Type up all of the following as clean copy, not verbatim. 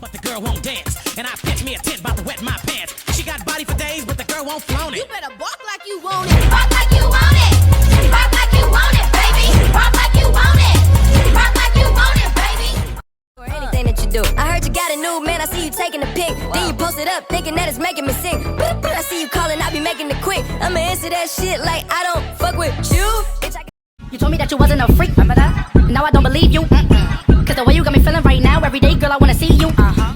but the girl won't dance. And I pitch me a tent about to wet my pants. She got body for days, but the girl won't flown it. You better bark like you want it. Bark like you want it. Bark like you want it, baby. Bark like you want it. Bark like you want it, baby. For anything that you do. I heard you got a new man, I see you taking a pic. Then you post it up, thinking that it's making me sick. I see you calling, I be making it quick. I'ma answer that shit like I don't fuck with you. Bitch, You told me that you wasn't a freak, remember that? Now I don't believe you. Cause the way you got me feeling right now, every day, girl, I wanna see you. Past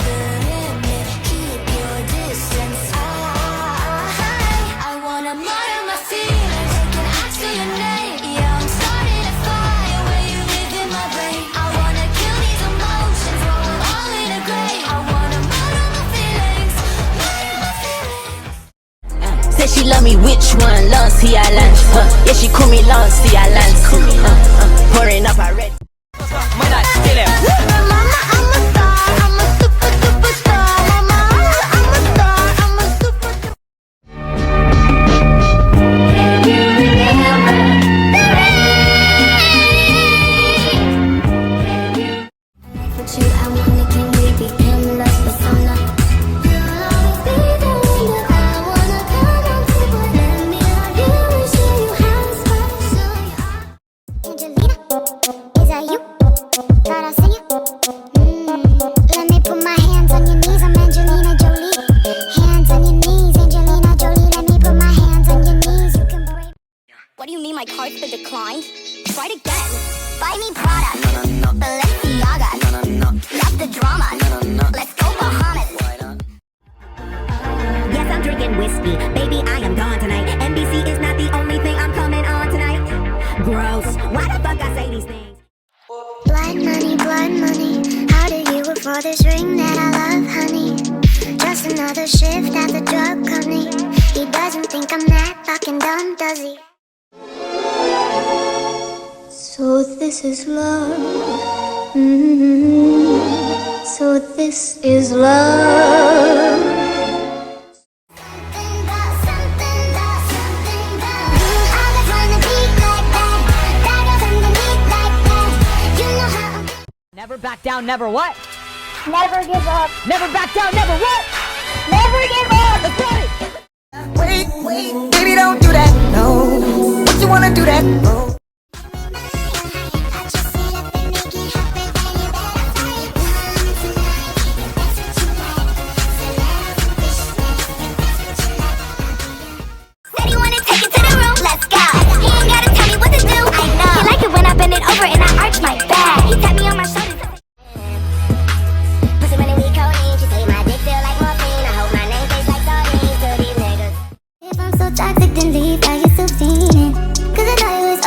the limit, keep your distance. I wanna murder my feelings, taking acts to your name. Yeah, I'm starting a fire where you live in my brain. I wanna kill these emotions, throw them all in a grave. I wanna murder my feelings, murder my feelings. Say she love me, which one? Lancy Island. Yeah, she call me Lancy Island. Pouring up her red. Mama, I'm a star, I'm a super, super star. Mama, I'm a star, I'm a super, super. Can you remember the rain? With you, I wanna, can we be endless persona? You'll always be the one that I wanna come on to. But let me love you and show you how special you are. Angelina, is that you? Thought I see you. Let me put my hands on your knees. I'm Angelina Jolie. Hands on your knees, Angelina Jolie. Let me put my hands on your knees. You can break. What do you mean my card's been declined? Try it again. Buy me Prada. Balenciaga. Love the drama. Let's go Bahamas. Yes, I'm drinking whiskey. Baby, I am gone tonight. NBC is not the only thing I'm coming on tonight. Gross. Why the fuck I say these things? Blood money, blood money. How do you afford this ring that I love, honey? Just another shift at the drug company. He doesn't think I'm that fucking dumb, does he? So this is love. So this is love. Something about, something about, something about. I just wanna be like that. That goes underneath like that. You know how I'm. Never back down, never what? Never give up. Never back down, never what? Never give up. Let's get it. Wait, baby, don't do that, no. If you wanna do that, no. Said he wanna take it to the room. Let's go. He ain't gotta tell me what to do. I know. He like it when I bend it over and I arch my back. He tap me on my shoulders. Pussy when we codeine. She say my dick feel like morphine. I hope my name tastes like sardines to these niggas. If I'm so toxic, then leave. How you still feeling? 'Cause I know you was